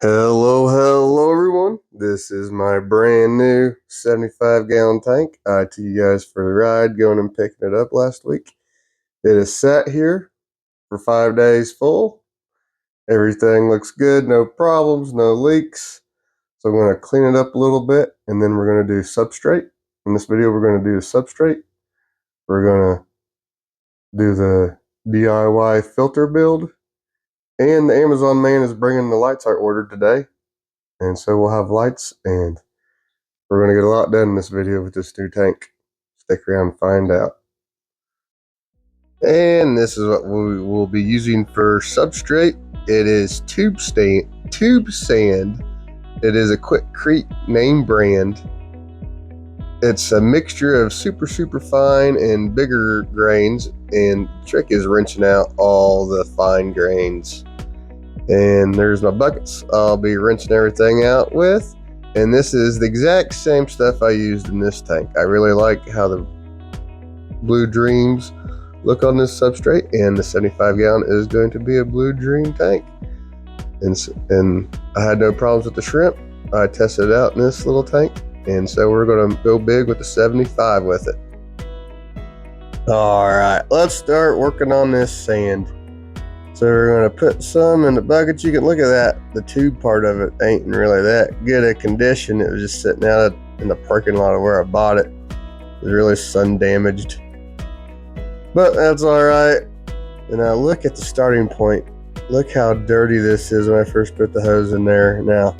Hello everyone. This is my brand new 75-gallon tank. I took you guys for the ride going and picking it up last week. It is sat here for 5 days full. Everything looks good, no problems, no leaks. So I'm going to clean it up a little bit and then we're going to do substrate. In this video we're going to do the substrate. We're going to do the DIY filter build. And the Amazon man is bringing the lights I ordered today. And so we'll have lights, and we're going to get a lot done in this video with this new tank. Stick around and find out. And this is what we will be using for substrate. It is tube sand. It is a Quikrete name brand. It's a mixture of super fine and bigger grains, and the trick is wrenching out all the fine grains. And there's my buckets I'll be rinsing everything out with. And this is the exact same stuff I used in this tank. I really like how the Blue Dreams look on this substrate, and the 75-gallon is going to be a Blue Dream tank. And I had no problems with the shrimp. I tested it out in this little tank, and so we're going to go big with the 75 with it. All right, let's start working on this sand. So we're going to put some in the bucket. You can look at that. The tube part of it ain't really that good a condition. It was just sitting out in the parking lot of where I bought it. It was really sun damaged. But that's all right. And now look at the starting point. Look how dirty this is when I first put the hose in there. Now,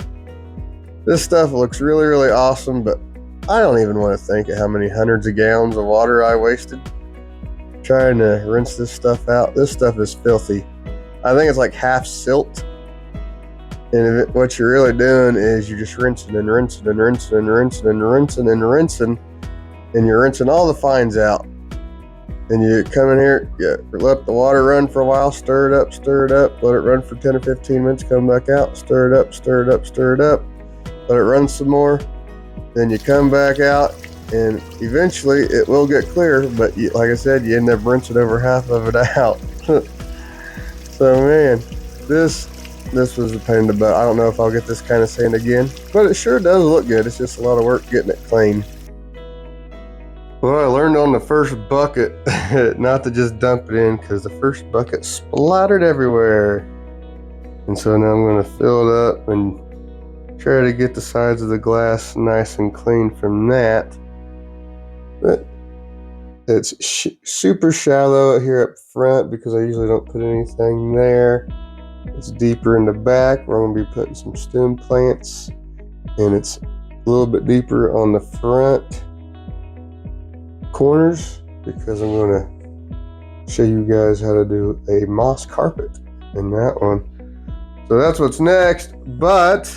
this stuff looks really awesome, but I don't even want to think of how many hundreds of gallons of water I wasted trying to rinse this stuff out. This stuff is filthy. I think it's like half silt, and what you're really doing is you're just rinsing, and you're rinsing all the fines out. And you come in here, you let the water run for a while, stir it up, let it run for 10 or 15 minutes, come back out, stir it up, let it run some more, then you come back out, and eventually it will get clear, but like I said, you end up rinsing over half of it out. So man, this was a pain in the butt. I don't know if I'll get this kind of sand again, but it sure does look good. It's just a lot of work getting it clean. Well, I learned on the first bucket not to just dump it in, because the first bucket splattered everywhere. And so now I'm going to fill it up and try to get the sides of the glass nice and clean from that. But it's super shallow here up front because I usually don't put anything there. It's deeper in the back where I'm going to be putting some stem plants, and it's a little bit deeper on the front corners because I'm going to show you guys how to do a moss carpet in that one. So that's what's next, but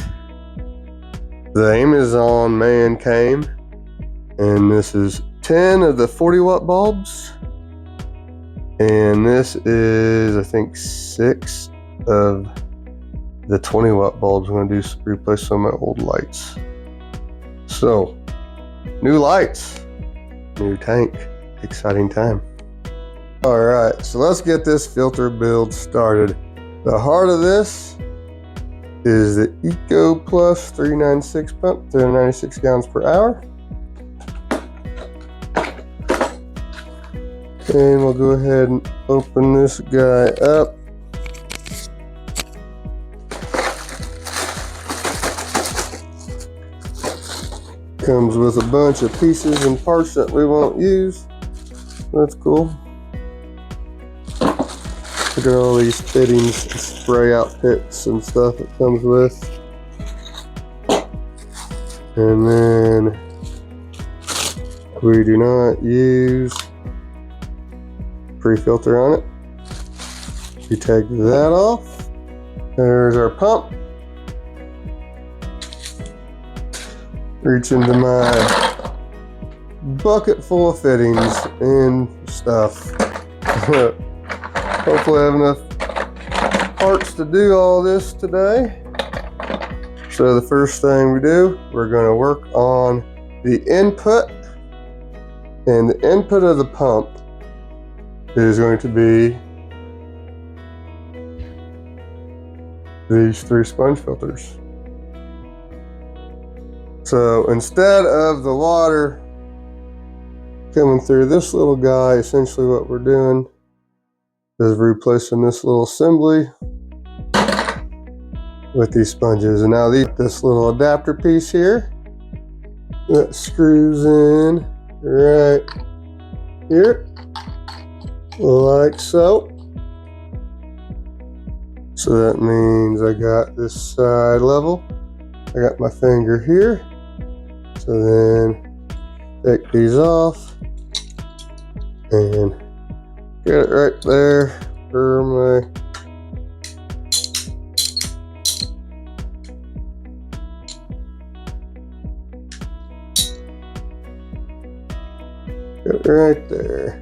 the Amazon man came, and this is 10 of the 40-watt bulbs, and this is I think 6 of the 20-watt bulbs. I'm going to replace some of my old lights. So new lights, new tank, exciting time. All right, so let's get this filter build started. The heart of this is the Eco Plus 396 pump, 396 gallons per hour. And we'll go ahead and open this guy up. Comes with a bunch of pieces and parts that we won't use. That's cool. Look at all these fittings and spray out pits and stuff it comes with. And then we do not use pre-filter on it. We take that off. There's our pump. Reach into my bucket full of fittings and stuff. Hopefully I have enough parts to do all this today. So the first thing we do, we're going to work on the input. And the input of the pump is going to be these 3 sponge filters. So instead of the water coming through this little guy, essentially what we're doing is replacing this little assembly with these sponges. And now this little adapter piece here that screws in right here, like so. So that means I got this side level. I got my finger here. So then take these off and get it right there for my right there.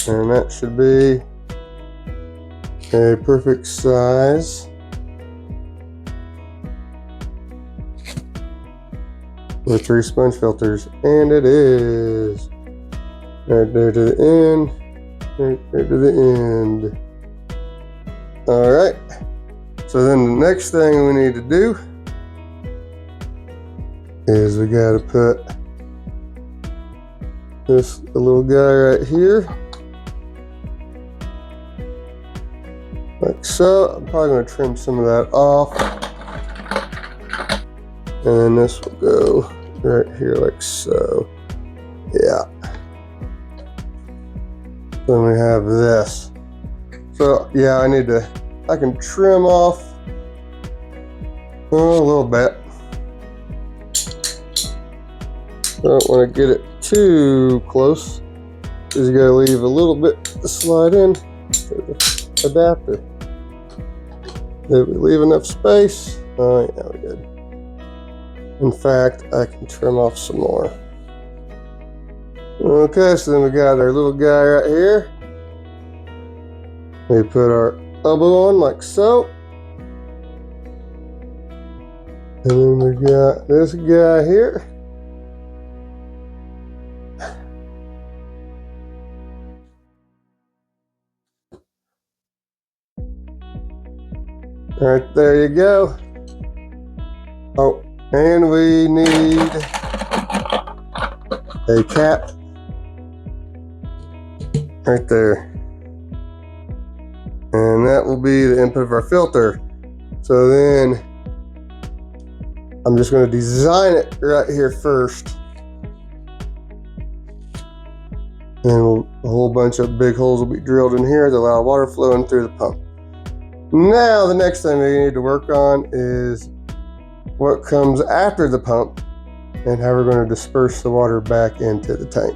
And that should be a perfect size. With 3 sponge filters, and it is right there to the end, right there to the end. All right, so then the next thing we need to do is we got to put this little guy right here, like so. I'm probably going to trim some of that off, and then this will go right here like so. Yeah. Then we have this. So yeah, I can trim off a little bit. Don't want to get it too close, because you gotta leave a little bit to slide in for the adapter. Did we leave enough space? Oh yeah, we did. In fact, I can trim off some more. Okay, so then we got our little guy right here. We put our elbow on like so. And then we got this guy here. Right there you go. Oh, and we need a cap right there. And that will be the input of our filter. So then I'm just going to design it right here first. And a whole bunch of big holes will be drilled in here to allow water flowing through the pump. Now the next thing we need to work on is what comes after the pump and how we're going to disperse the water back into the tank.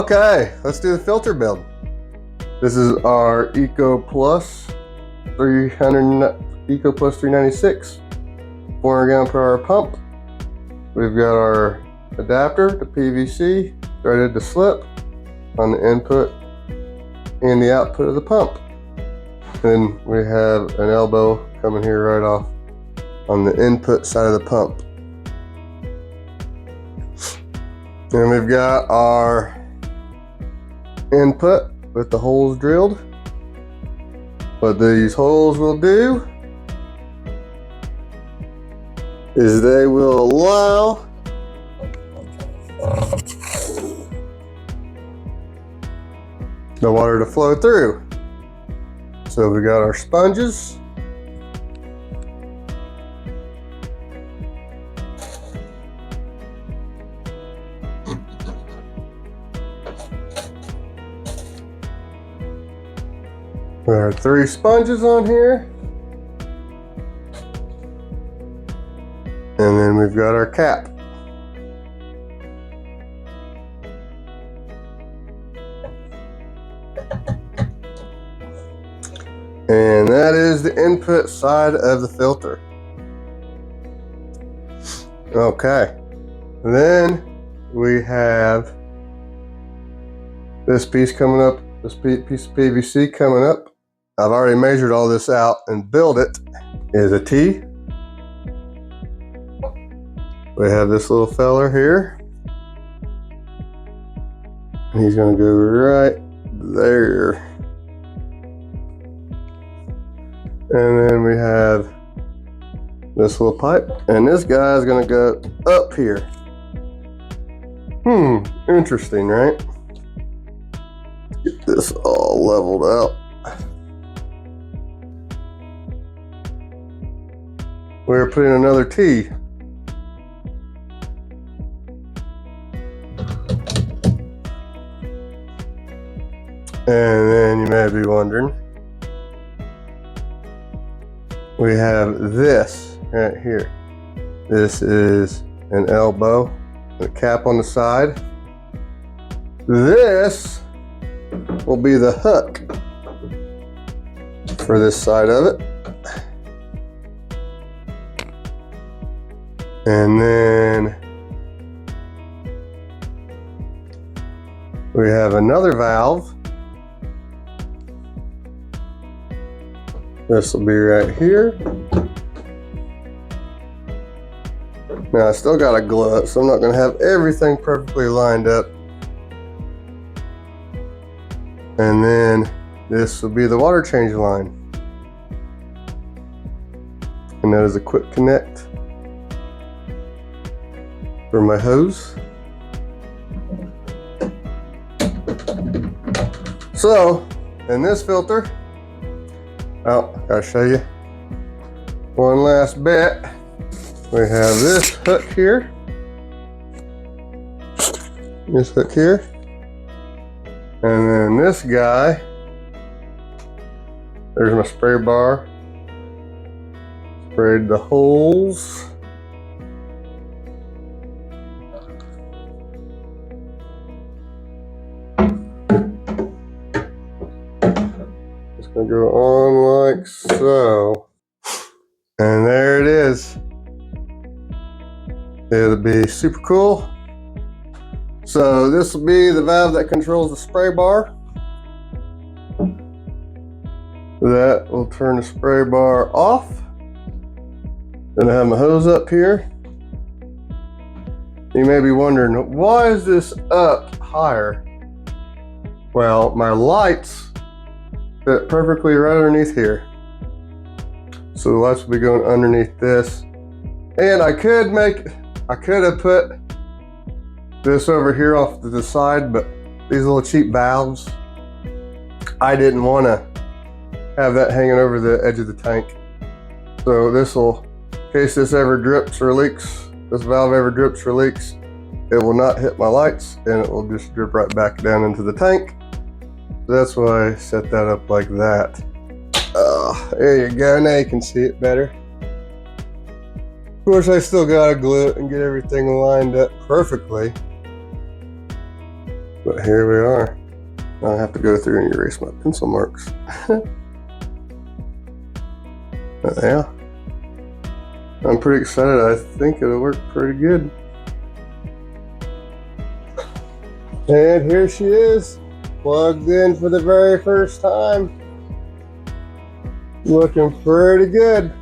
Okay, let's do the filter build. This is our Eco Plus 396 400 gallon per hour pump. We've got our adapter to PVC threaded to slip on the input and the output of the pump. Then we have an elbow coming here right off on the input side of the pump. And we've got our input with the holes drilled. What these holes will do is they will allow the water to flow through. So we got our sponges. There are 3 sponges on here. And then we've got our cap. And that is the input side of the filter. Okay. Then we have this piece coming up, this piece of PVC coming up. I've already measured all this out and built it. Is a T. We have this little fella here. And he's gonna go right there. And then we have this little pipe, and this guy is gonna go up here. Interesting, right? Get this all leveled out. We're putting another T. And then you may be wondering, we have this right here. This is an elbow, a cap on the side. This will be the hook for this side of it. And then we have another valve. This will be right here. Now I still gotta glue it, so I'm not gonna have everything perfectly lined up. And then this will be the water change line. And that is a quick connect for my hose. So, in this filter, gotta show you one last bit. We have this hook here. This hook here. And then this guy. There's my spray bar. Sprayed the holes. Just gonna go on like so. And there it is. It'll be super cool. So this will be the valve that controls the spray bar. That will turn the spray bar off. Then I have my hose up here. You may be wondering, why is this up higher? Well, my lights fit perfectly right underneath here. So the lights will be going underneath this. And I could have put this over here off to the side, but these little cheap valves, I didn't want to have that hanging over the edge of the tank. So this will, in case this ever drips or leaks, this valve ever drips or leaks, it will not hit my lights and it will just drip right back down into the tank. So that's why I set that up like that. There you go, now you can see it better. Of course, I still gotta glue it and get everything lined up perfectly. But here we are. Now I have to go through and erase my pencil marks. But yeah, I'm pretty excited. I think it'll work pretty good. And here she is, plugged in for the very first time. Looking pretty good.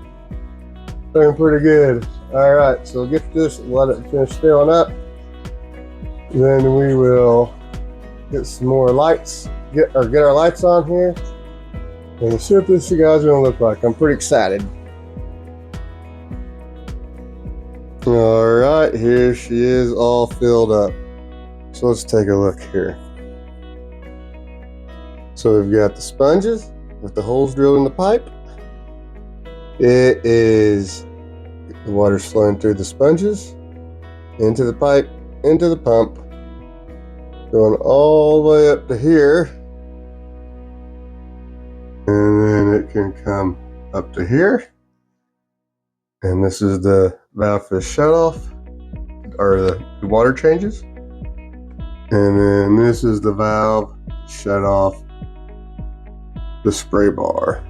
Looking pretty good. All right, so we'll get this, let it finish filling up. Then we will get some more lights, get our lights on here, and see what this you guys are gonna look like. I'm pretty excited. All right, here she is, all filled up. So let's take a look here. So we've got the sponges with the holes drilled in the pipe. It is, the water's flowing through the sponges, into the pipe, into the pump, going all the way up to here. And then it can come up to here. And this is the valve for the shutoff, or the water changes. And then this is the valve to shut off the spray bar.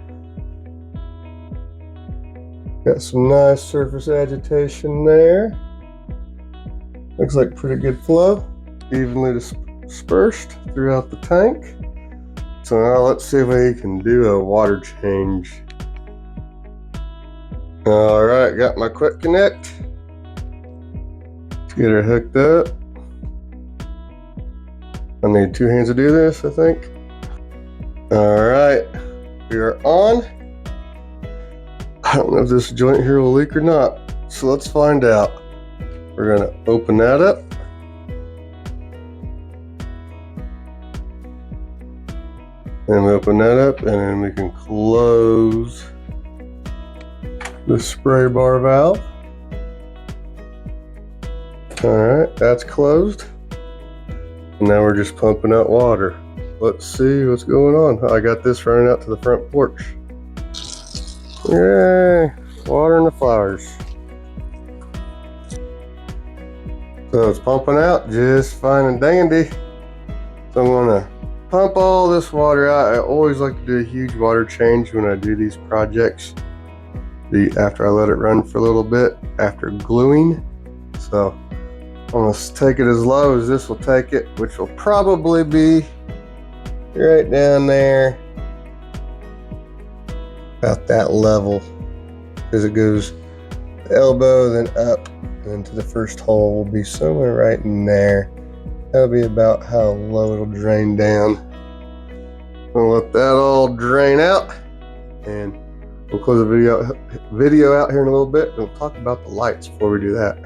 Got some nice surface agitation there. Looks like pretty good flow, evenly dispersed throughout the tank. So now let's see if we can do a water change. All right, got my quick connect. Let's get her hooked up. I need 2 hands to do this, I think. All right, we are on. I don't know if this joint here will leak or not, so let's find out. We're gonna open that up. And we open that up, and then we can close the spray bar valve. All right, that's closed. And now we're just pumping out water. Let's see what's going on. I got this running out to the front porch. Yay, watering the flowers. So it's pumping out just fine and dandy. So I'm gonna pump all this water out. I always like to do a huge water change when I do these projects. After I let it run for a little bit after gluing. So I'm gonna take it as low as this will take it, which will probably be right down there. About that level, because it goes the elbow, then up, and then to the first hole will be somewhere right in there. That'll be about how low it'll drain down. I'll let that all drain out, and we'll close the video out here in a little bit. We'll talk about the lights before we do that.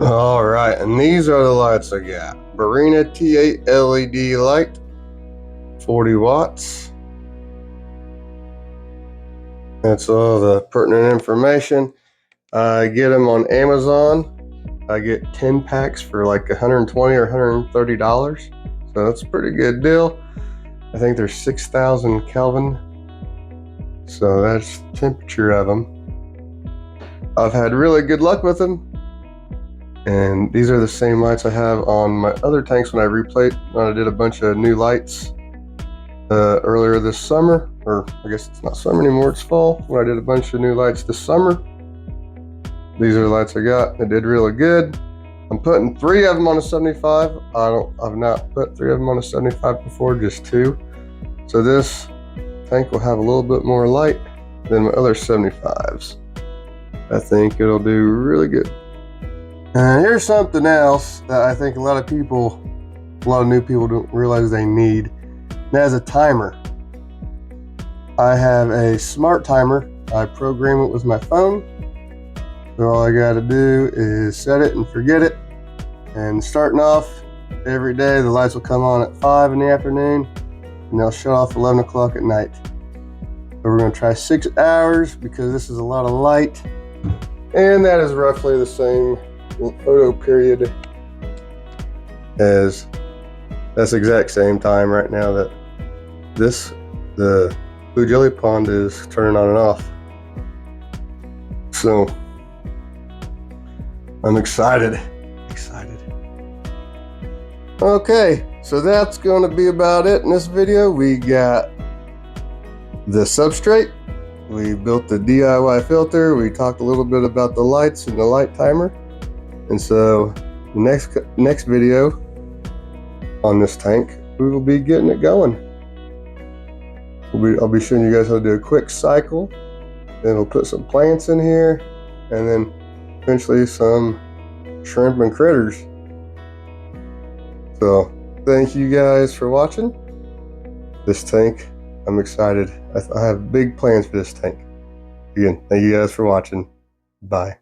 All right, and these are the lights I got. Barina T8 LED light, 40 watts. That's all the pertinent information. I get them on Amazon. I get 10 packs for like $120 or $130. So that's a pretty good deal. I think they're 6,000 Kelvin. So that's the temperature of them. I've had really good luck with them. And these are the same lights I have on my other tanks when I did a bunch of new lights earlier this summer. Or I guess it's not summer anymore, it's fall. When I did a bunch of new lights this summer. These are the lights I got. They did really good. I'm putting 3 of them on a 75. I've not put 3 of them on a 75 before, just 2. So this tank will have a little bit more light than my other 75s. I think it'll do really good. And here's something else that I think a lot of new people don't realize they need. And that is a timer. I have a smart timer. I program it with my phone. So all I gotta do is set it and forget it. And starting off every day, the lights will come on at 5 in the afternoon and they'll shut off 11 o'clock at night. So we're gonna try 6 hours because this is a lot of light. And that is roughly the same photo period as that's the exact same time right now that the blue jelly pond is turning on and off. So I'm excited. Okay, so that's going to be about it in this video. We got the substrate. We built the DIY filter. We talked a little bit about the lights and the light timer. And so the next video on this tank, we will be getting it going. I'll be showing you guys how to do a quick cycle. Then we'll put some plants in here, and then eventually some shrimp and critters. So thank you guys for watching this tank. I'm excited. I have big plans for this tank. Again, thank you guys for watching. Bye.